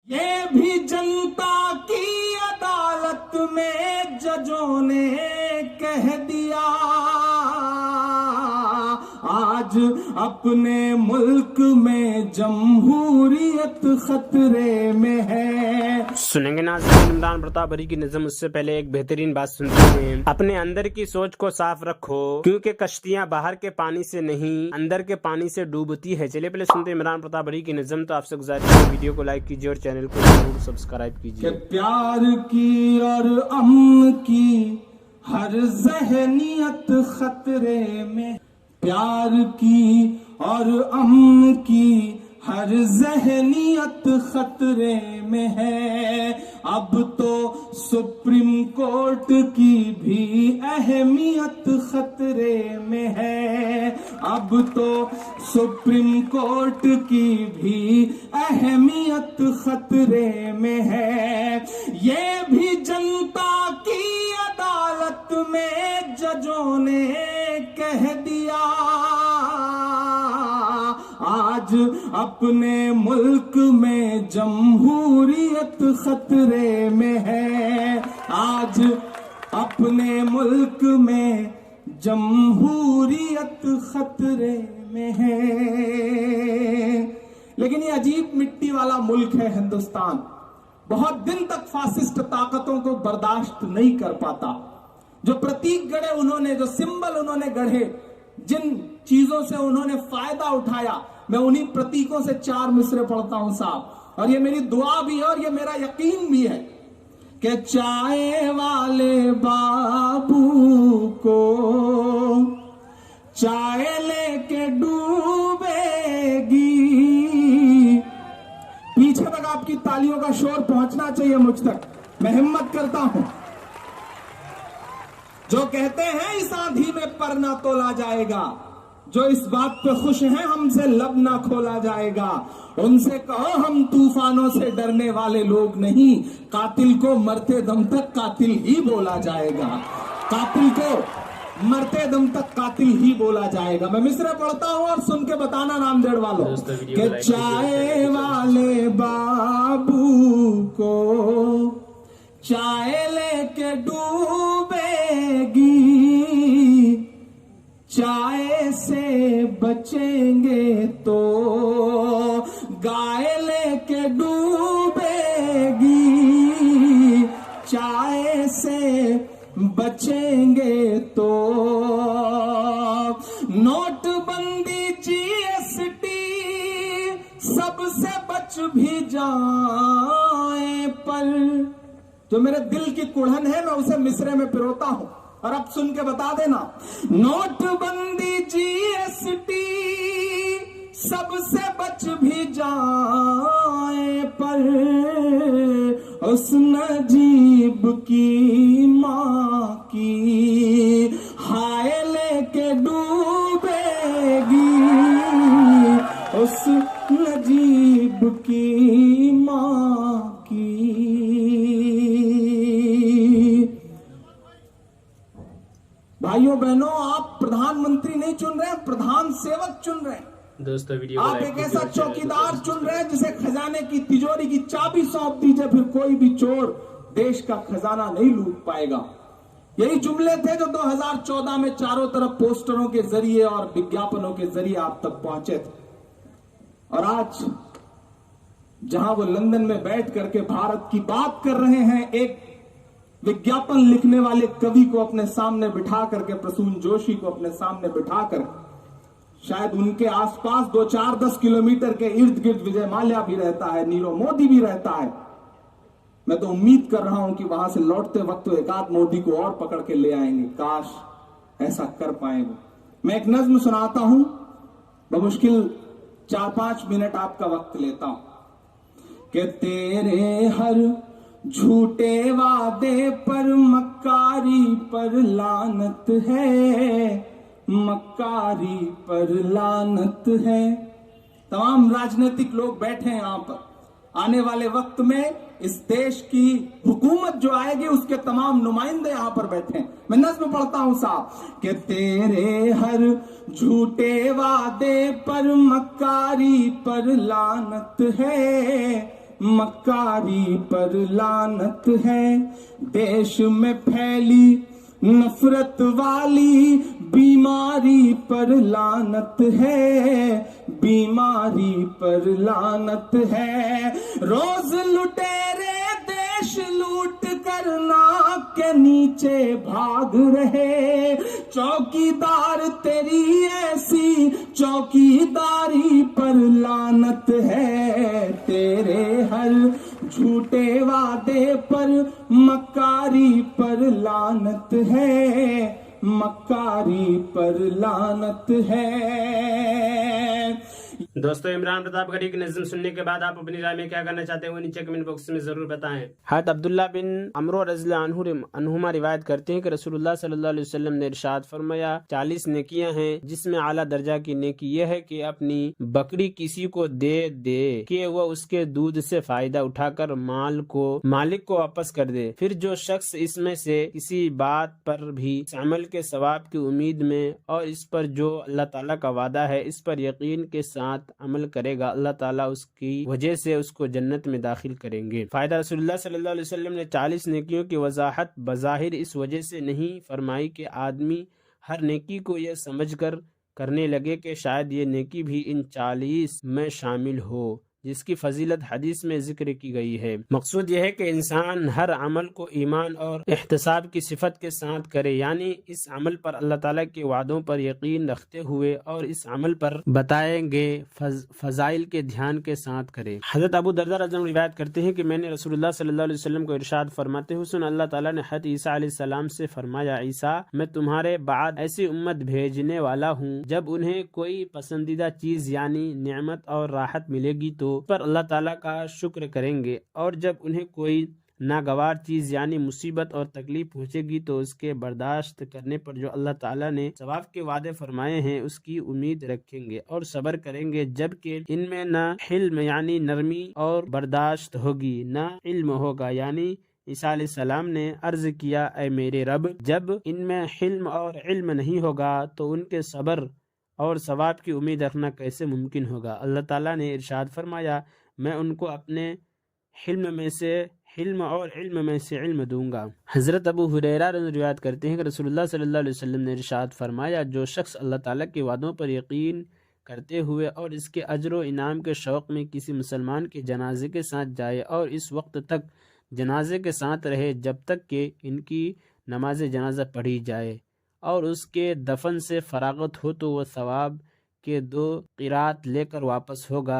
یہ بھی جنتا کی عدالت میں ججوں نے کہہ دیا، آج اپنے ملک میں جمہوریت خطرے میں ہے۔ سنیں گے ناظرین عمران پرتاپ بری کی نظم، اس سے پہلے ایک بہترین بات سنتے ہیں۔ اپنے اندر کی سوچ کو صاف رکھو، کیونکہ کشتیاں باہر کے پانی سے نہیں اندر کے پانی سے ڈوبتی ہے۔ چلیے پہلے سنتے ہیں عمران پرتاپ بری کی نظم۔ تو آپ سے گزارش ہے ویڈیو کو لائک کیجیے اور چینل کو ضرور سبسکرائب کیجیے۔ کہ پیار کی اور امن کی ہر ذہنیت خطرے میں، پیار کی اور امن کی ہر ذہنیت خطرے میں ہے۔ اب تو سپریم کورٹ کی بھی اہمیت خطرے میں ہے، اب تو سپریم کورٹ کی بھی اہمیت خطرے میں ہے۔ یہ بھی جنتا کی عدالت میں ججوں نے کہہ دیا، آج اپنے ملک میں جمہوریت خطرے میں ہے، آج اپنے ملک میں جمہوریت خطرے میں ہے۔ لیکن یہ عجیب مٹی والا ملک ہے ہندوستان، بہت دن تک فاسسٹ طاقتوں کو برداشت نہیں کر پاتا۔ جو پرتیک گڑھے انہوں نے، جو سمبل انہوں نے گڑھے، جن چیزوں سے انہوں نے فائدہ اٹھایا، میں انہی پرتیکوں سے 4 مصرے پڑھتا ہوں صاحب، اور یہ میری دعا بھی ہے اور یہ میرا یقین بھی ہے کہ چائے والے بابو کو چائے لے کے ڈوبے گی۔ پیچھے تک آپ کی تالیوں کا شور پہنچنا چاہیے مجھ تک، میں ہمت کرتا ہوں۔ جو کہتے ہیں اس آندھی میں پر نہ تولا جائے گا، جو اس بات پہ خوش ہیں ہم سے لب نہ کھولا جائے گا، ان سے کہو ہم طوفانوں سے ڈرنے والے لوگ نہیں، قاتل کو مرتے دم تک قاتل ہی بولا جائے گا، قاتل کو مرتے دم تک قاتل ہی بولا جائے گا۔ میں مصرے پڑھتا ہوں اور سن کے بتانا ناندیڑ والوں کہ چائے والے بابو کو چائے لے کے ڈوبے گی، چائے سے بچیں گے تو گائے لے کے ڈوبے گی، چائے سے بچیں گے تو۔ نوٹ بندی جی ایس ٹی سب سے بچ بھی جائیں، پر جو میرے دل کی کڑھن ہے میں اسے مصرے میں پروتا ہوں، اور اب سن کے بتا دینا۔ نوٹ بندی جی ایس ٹی سب سے بچ بھی جائیں، پر اس نجیب کی ماں کی ہائے لے کے ڈوبے گی، اس نجیب کی ماں کی۔ بھائیوں بہنوں، آپ پردھان منتری نہیں چن رہے ہیں، پردھان سیوک چن رہے ہیں۔ دوستو ویڈیو آپ ایک ایسا چوکیدار چن رہے ہیں جسے خزانے کی تجوری کی چابی سونپ دیجئے، پھر کوئی بھی چور دیش کا خزانہ نہیں لوٹ پائے گا۔ یہی جملے تھے جو 2014 میں چاروں طرف پوسٹروں کے ذریعے اور وگیاپنوں کے ذریعے آپ تک پہنچے تھے، اور آج جہاں وہ لندن میں بیٹھ کر کے بھارت کی بات کر رہے ہیں، ایک وگیاپن لکھنے والے کوی کو اپنے سامنے بٹھا کر کے، پرسون جوشی کو اپنے سامنے بٹھا کر، شاید ان کے آس پاس 2-4-10 کلومیٹر کے ارد گرد وجے مالیا بھی رہتا ہے، نیرو مودی بھی رہتا ہے۔ میں تو امید کر رہا ہوں کہ وہاں سے لوٹتے وقت تو ایک آدھ مودی کو اور پکڑ کے لے آئیں گے، کاش ایسا کر پائیں گے۔ میں ایک نظم سناتا ہوں، بمشکل 4-5 منٹ آپ کا وقت لیتا ہوں۔ کہ تیرے ہر جھوٹے وعدے پر مکاری پر لعنت ہے، مکاری پر لعنت ہے۔ تمام راجنیتک لوگ بیٹھے ہیں یہاں پر، آنے والے وقت میں اس دیش کی حکومت جو آئے گی اس کے تمام نمائندے یہاں پر بیٹھے ہیں۔ میں نظم پڑھتا ہوں صاحب کہ تیرے ہر جھوٹے وعدے پر مکاری پر لعنت ہے، मक्कारी पर लानत है। देश में फैली नफरत वाली बीमारी पर लानत है, बीमारी पर लानत है। रोज लुटेरे देश लूट कर नाक के नीचे भाग रहे। चौकीदार तेरी ऐसी चौकीदारी पर लानत है। तेरे हर झूठे वादे पर मक्कारी पर लानत है, मक्कारी पर लानत है। दोस्तों, इमरान प्रताप गढ़ी की नज़्म सुनने के बाद आप अपनी राय में क्या करना चाहते हैं वो नीचे कमेंट बॉक्स में जरूर बताएं। हज़रत अब्दुल्ला बिन अमरो रज़ियल्लाहु अन्हुमा रिवायत करते हैं कि रसूलुल्लाह सल्लल्लाहु अलैहि वसल्लम ने इरशाद फरमाया, 40 नेकियां हैं जिसमें आला दर्जा की नेकी यह है कि अपनी बकरी किसी को दे कि वह उसके दूध से फायदा उठाकर मालिक को वापस कर दे। फिर जो शख्स इसमें से किसी बात पर भी इस अमल के सवाब की उम्मीद में और इस पर जो अल्लाह ताला का वादा है इस पर यकीन के साथ अमल करेगा, अल्लाह ताला उसकी वजह से उसको जन्नत में दाखिल करेंगे। फायदा रसूलुल्लाह सल्लल्लाहु अलैहि वसल्लम ने 40 नेकियों की वजाहत बज़ाहिर इस वजह से नहीं फरमाई कि आदमी हर नेकी को यह समझकर करने लगे कि शायद ये नेकी भी इन 40 में शामिल हो जिसकी फजीलत हदीस में जिक्र की गई है। मकसूद यह है कि इंसान हर अमल को ईमान और एहतिसाब की सिफत के साथ करे, यानी इस अमल पर अल्लाह ताला के वादों पर यकीन रखते हुए और इस अमल पर बताएंगे फजाइल के ध्यान के साथ करे। हजरत अबू दरदा रज़ियल्लाहु अन्हु रिवायत करते हैं कि मैंने रसूलुल्लाह सल्लल्लाहु अलैहि वसल्लम को इरशाद फरमाते हुए सुना, अल्लाह ताला ने हज़रत ईसा अलैहि सलाम से फरमाया, ईसा मैं तुम्हारे बाद ऐसी उम्मत भेजने वाला हूँ जब उन्हें कोई पसंदीदा चीज यानी नेमत और राहत मिलेगी तो पर अल्लाह ताला का शुक्र करेंगे, और जब उन्हें कोई नागवार चीज यानी मुसीबत और तकलीफ पहुंचेगी तो उसके बर्दाश्त करने पर जो अल्लाह ताला ने सवाब के वादे फरमाए हैं उसकी उम्मीद रखेंगे और सब्र करेंगे, जबकि इनमें न हिल्म यानी नरमी और बर्दाश्त होगी न इल्म होगा। यानी ईसा अलैहि सलाम ने अर्ज किया, ऐ मेरे रब, जब इनमें हिल्म और इल्म नहीं होगा तो उनके सब्र और सवाब की उम्मीद रखना कैसे मुमकिन होगा। अल्लाह ताला ने इरशाद फरमाया, मैं उनको अपने हिल्म और इल्म में से इल्म दूंगा। हज़रत अबू हुरैरा रिवायत करते हैं कि रसूलुल्लाह सल्लल्लाहु अलैहि वसल्लम ने इरशाद फरमाया, जो शख्स अल्लाह ताला के वादों पर यकीन करते हुए और इसके अजर व इनाम के शौक़ में किसी मुसलमान के जनाजे के साथ जाए और इस वक्त तक जनाजे के साथ रहे जब तक कि इनकी नमाज जनाजा पढ़ी जाए और उसके दफन से फरागत हो तो वह सवाब के 2 क़िरात लेकर वापस होगा,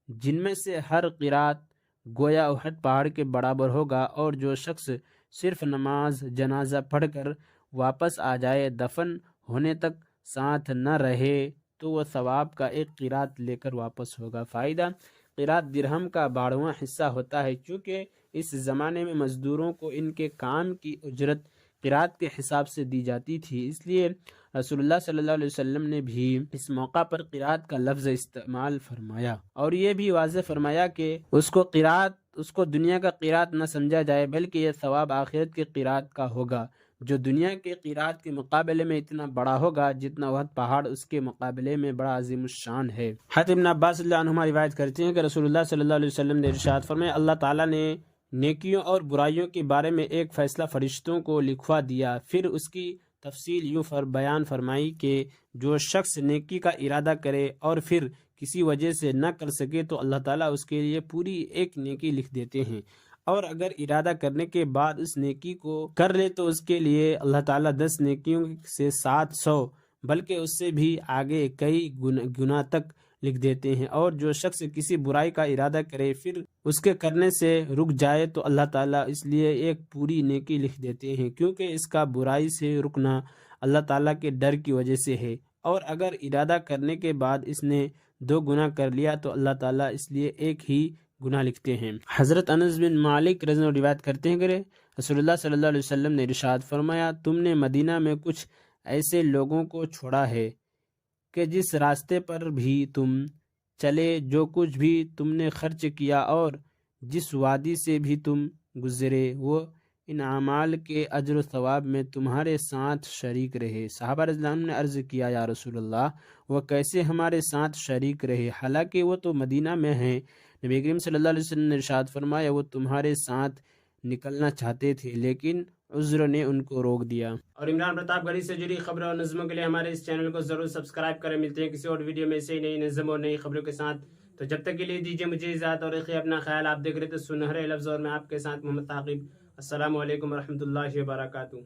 जिनमें से हर क़िरात गोया उहद पहाड़ के बराबर होगा। और जो शख्स सिर्फ नमाज जनाजा पढ़कर वापस आ जाए, दफन होने तक साथ न रहे, तो वह सवाब का 1 क़िरात लेकर वापस होगा। फ़ायदा, क़िरात दिरहम का 12वां हिस्सा होता है। चूँकि इस ज़माने में मज़दूरों को इनके काम की उजरत क़िरात के हिसाब से दी जाती थी, इसलिए रसूलुल्लाह सल्लल्लाहु अलैहि वसल्लम ने भी इस मौका पर क़िरात का लफ्ज़ इस्तेमाल फरमाया और ये भी वाज़ेह फरमाया कि उसको दुनिया का क़िरात न समझा जाए, बल्कि यह सवाब आखिरत के क़िरात का होगा जो दुनिया के क़िरात के मुकाबले में इतना बड़ा होगा जितना वह पहाड़ उसके मुकाबले में बड़ा अज़ीमुश्शान है। हज़रत इब्न अब्बास रज़ियल्लाहु अन्हुमा रिवायत करते हैं कि रसूलुल्लाह सल्लल्लाहु अलैहि वसल्लम ने इरशाद फरमाया, अल्लाह ताला ने नेकियों और बुराइयों के बारे में एक फ़ैसला फरिश्तों को लिखवा दिया। फिर उसकी तफसील यूँ बयान फरमाई कि जो शख्स नेकी का इरादा करे और फिर किसी वजह से न कर सके तो अल्लाह ताला उसके लिए पूरी एक नेकी लिख देते हैं, और अगर इरादा करने के बाद उस नेकी को कर ले तो उसके लिए अल्लाह ताला 10 नेकियों से 700 बल्कि उससे भी आगे कई गुना तक लिख देते हैं। और जो शख्स किसी बुराई का इरादा करे फिर उसके करने से रुक जाए तो अल्लाह ताला इसलिए एक पूरी नेकी लिख देते हैं, क्योंकि इसका बुराई से रुकना अल्लाह ताला के डर की वजह से है। और अगर इरादा करने के बाद इसने 2 गुना कर लिया तो अल्लाह ताला इसलिए एक ही गुनाह लिखते हैं। हज़रत अनस बिन मालिक रज़ियल्लाहु अन्हु रिवायत करते हैं कि रसूलुल्लाह सल्लल्लाहु अलैहि वसल्लम ने इरशाद फरमाया, तुमने मदीना में कुछ ऐसे लोगों को छोड़ा है कि जिस रास्ते पर भी तुम चले, जो कुछ भी तुमने खर्च किया और जिस वादी से भी तुम गुजरे, वो इन अमाल के अजर सवाब में तुम्हारे साथ शरीक रहे। सहाबा रज़ियल्लाहु अन्हुम ने अर्ज़ किया, या रसूलल्लाह, वह कैसे हमारे साथ शरीक रहे, हालांकि वो तो मदीना में हैं। نبی کریم صلی اللہ علیہ وسلم نے ارشاد فرمایا وہ تمہارے ساتھ نکلنا چاہتے تھے لیکن عذر نے ان کو روک دیا۔ اور عمران پرتاپ گڑھی سے جڑی خبروں اور نظموں کے لیے ہمارے اس چینل کو ضرور سبسکرائب کریں۔ ملتے ہیں کسی اور ویڈیو میں سے نئی نظم اور نئی خبروں کے ساتھ، تو جب تک کے لیے دیجیے مجھے اجازت اور رکھیے اپنا خیال۔ آپ دیکھ رہے تھے سنہرے لفظ اور میں آپ کے ساتھ محمد ثاقب۔ السلام علیکم ورحمۃ اللہ وبرکاتہ۔